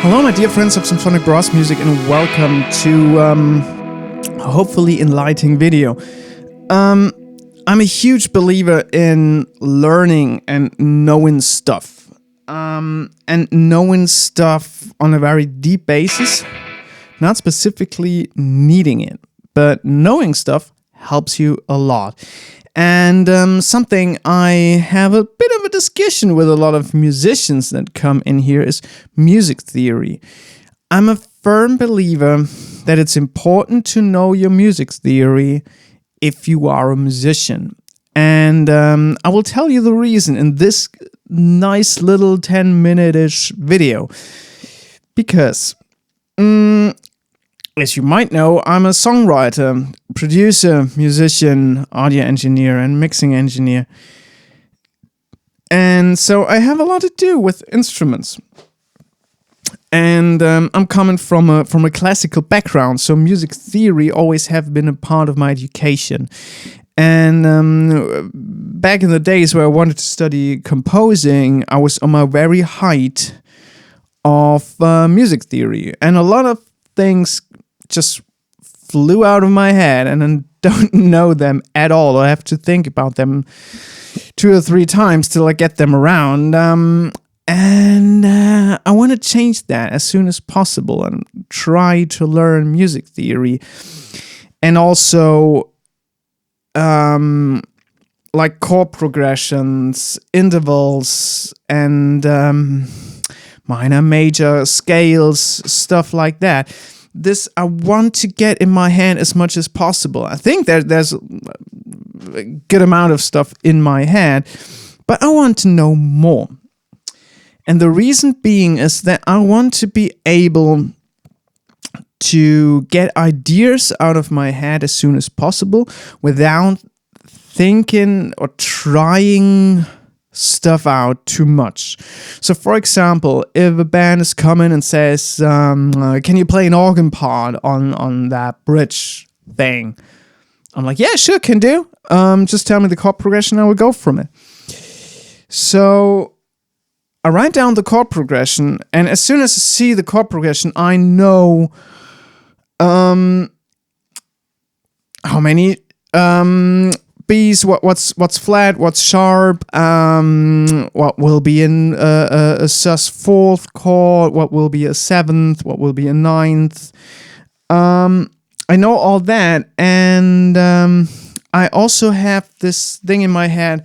Hello, my dear friends of Symphonic Brass Music, and welcome to a hopefully enlightening video. I'm a huge believer in learning and knowing stuff. And knowing stuff on a very deep basis, not specifically needing it, but knowing stuff helps you a lot. And something I have a bit of a discussion with a lot of musicians that come in here is music theory. I'm a firm believer that it's important to know your music theory if you are a musician. And I will tell you the reason in this nice little 10-minute-ish video. Because, as you might know, I'm a songwriter, producer, musician, audio engineer, and mixing engineer. And so I have a lot to do with instruments. And I'm coming from a classical background, so music theory always have been a part of my education. And back in the days where I wanted to study composing, I was on my very height of music theory. And a lot of things just flew out of my head and I don't know them at all. I have to think about them 2 or 3 times till I get them around. And I want to change that as soon as possible and try to learn music theory. And also like chord progressions, intervals, and minor, major scales, stuff like that. This I want to get in my hand as much as possible. I think there's a good amount of stuff in my head, but I want to know more. And the reason being is that I want to be able to get ideas out of my head as soon as possible without thinking or trying stuff out too much. So for example, if a band is coming and says, can you play an organ part on that bridge thing? I'm like, yeah, sure, can do. Just tell me the chord progression, I will go from it. So I write down the chord progression, and as soon as I see the chord progression, I know how many B's, what's flat, what's sharp, what will be in a sus 4th chord, what will be a 7th, what will be a 9th. I know all that, and I also have this thing in my head.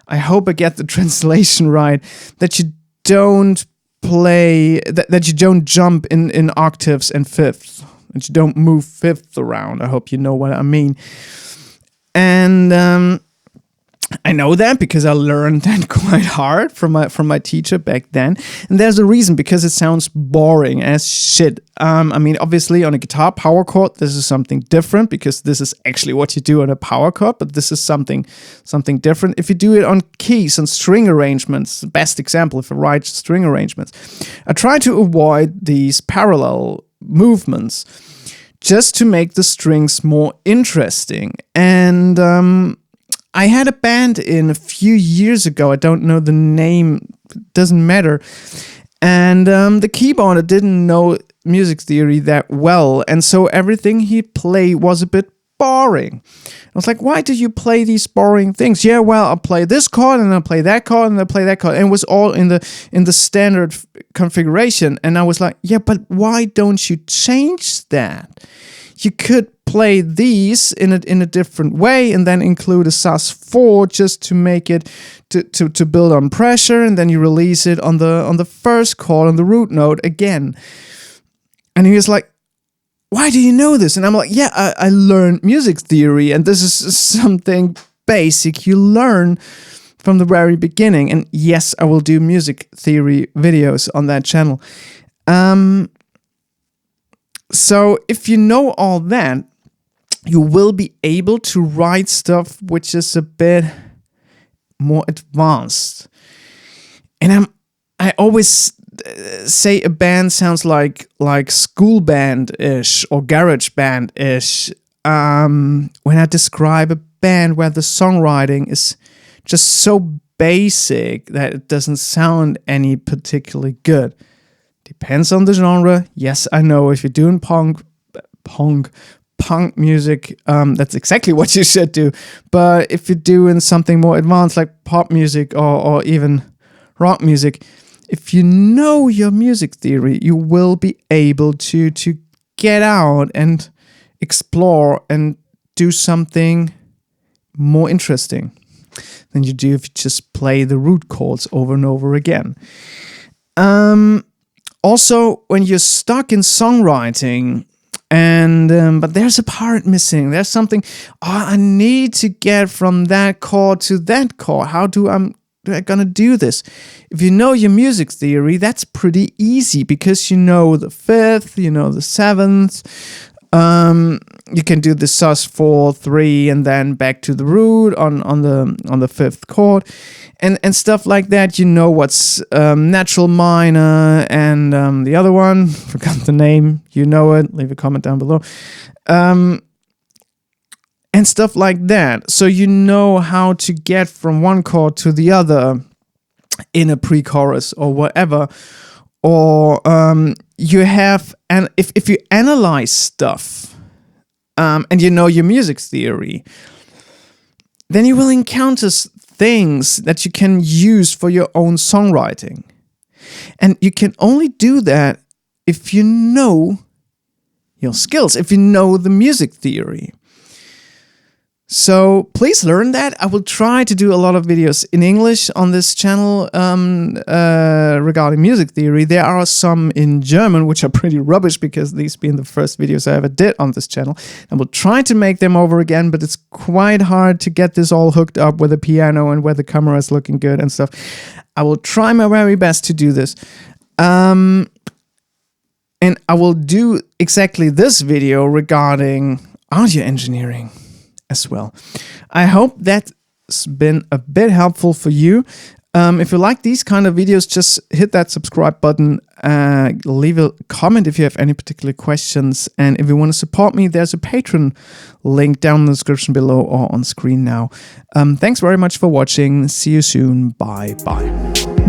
I hope I get the translation right, that you don't play, that you don't jump in octaves and fifths, that you don't move fifths around. I hope you know what I mean. And I know that because I learned that quite hard from my teacher back then. And there's a reason, because it sounds boring as shit. I mean, obviously on a guitar power chord, this is something different because this is actually what you do on a power chord, but this is something different. If you do it on keys and string arrangements, best example, if I write string arrangements, I try to avoid these parallel movements just to make the strings more interesting. And I had a band in a few years ago. I don't know the name, doesn't matter. And the keyboarder didn't know music theory that well. And so everything he played was a bit boring. I was like, why do you play these boring things? Yeah, well, I'll play this chord and I'll play that chord and I'll play that chord. And it was all in the standard configuration. And I was like, yeah, but why don't you change that? You could play these in a different way and then include a sus4 just to make it to build on pressure, and then you release it on the first chord on the root note again. And he was like, why do you know this? And I'm like, yeah, I learned music theory, and this is something basic you learn from the very beginning. And yes, I will do music theory videos on that channel. So if you know all that, you will be able to write stuff which is a bit more advanced. And I always say a band sounds like school band-ish or garage band-ish when I describe a band where the songwriting is just so basic that it doesn't sound any particularly good. Depends on the genre. Yes, I know if you're doing punk music, that's exactly what you should do. But if you're doing something more advanced like pop music or even rock music, if you know your music theory, you will be able to get out and explore and do something more interesting than you do if you just play the root chords over and over again. Also, when you're stuck in songwriting, but there's a part missing. There's something. I need to get from that chord to that chord. How do I gonna do this? If you know your music theory, that's pretty easy because you know the fifth, you know the seventh. You can do the sus4-3 and then back to the root on the fifth chord, and stuff like that. You know what's natural minor and the other one, forgot the name. You know it. Leave a comment down below. And stuff like that. So you know how to get from one chord to the other in a pre-chorus or whatever. Or you have, and if you analyze stuff, and you know your music theory, then you will encounter things that you can use for your own songwriting. And you can only do that if you know your skills, if you know the music theory. So please learn that. I will try to do a lot of videos in English on this channel regarding music theory. There are some in German, which are pretty rubbish because these being the first videos I ever did on this channel. I will try to make them over again, but it's quite hard to get this all hooked up with a piano and where the camera is looking good and stuff. I will try my very best to do this. And I will do exactly this video regarding audio engineering as well. I hope that's been a bit helpful for you. If you like these kind of videos, just hit that subscribe button, leave a comment if you have any particular questions, and if you want to support me, there's a Patreon link down in the description below or on screen now. Thanks very much for watching. See you soon. Bye bye.